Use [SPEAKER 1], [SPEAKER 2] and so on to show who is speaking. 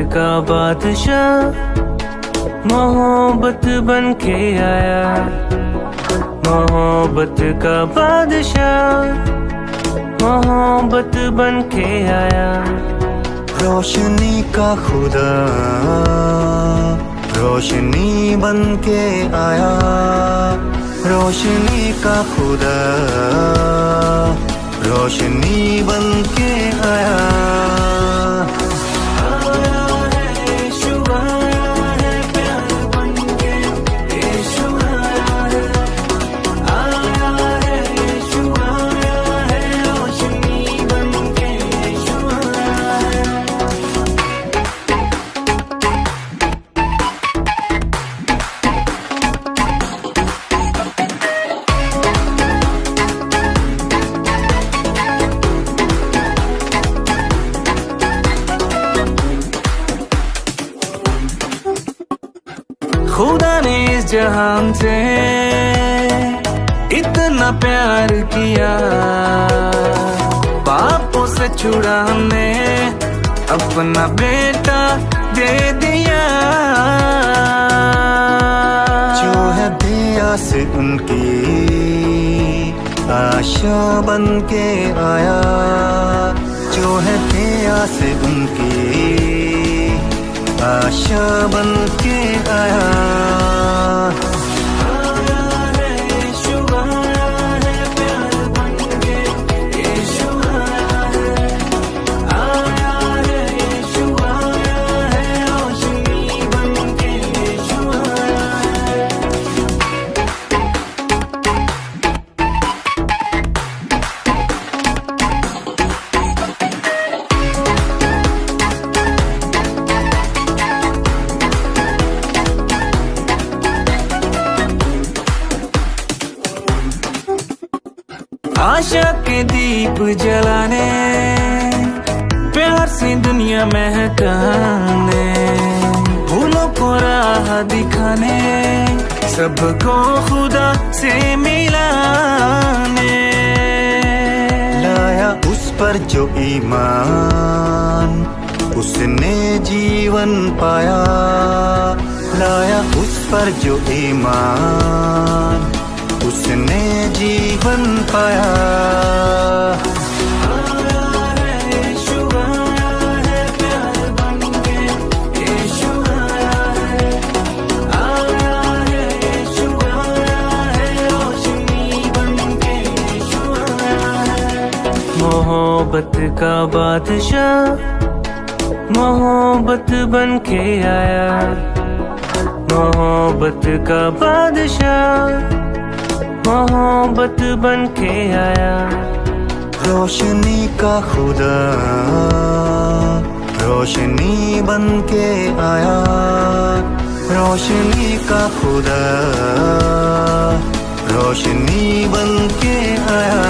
[SPEAKER 1] का बादशाह मोहब्बत बन के आया, मोहब्बत का बादशाह मोहब्बत बन के आया।
[SPEAKER 2] रोशनी का खुदा रोशनी बन के आया, रोशनी का खुदा रोशनी बन के आया।
[SPEAKER 1] खुदा ने इस जहान से इतना प्यार किया, पापों से छुड़ा हमने अपना बेटा दे दिया।
[SPEAKER 2] जो है दिया से उनकी आशा बन के आया, जो है दिया से उनकी आशा बन के आया।
[SPEAKER 1] आशा के दीप जलाने, प्यार से दुनिया महकाने, फूलों को राह दिखाने, सबको खुदा से मिलाने।
[SPEAKER 2] लाया उस पर जो ईमान उसने जीवन पाया, लाया उस पर जो ईमान उसने जीवन पाया।
[SPEAKER 1] मोहब्बत का बादशाह मोहब्बत बन के आया, मोहब्बत का बादशाह मोहब्बत बन के आया।
[SPEAKER 2] रोशनी का खुदा रोशनी बन के आया, रोशनी का खुदा रोशनी बन के आया।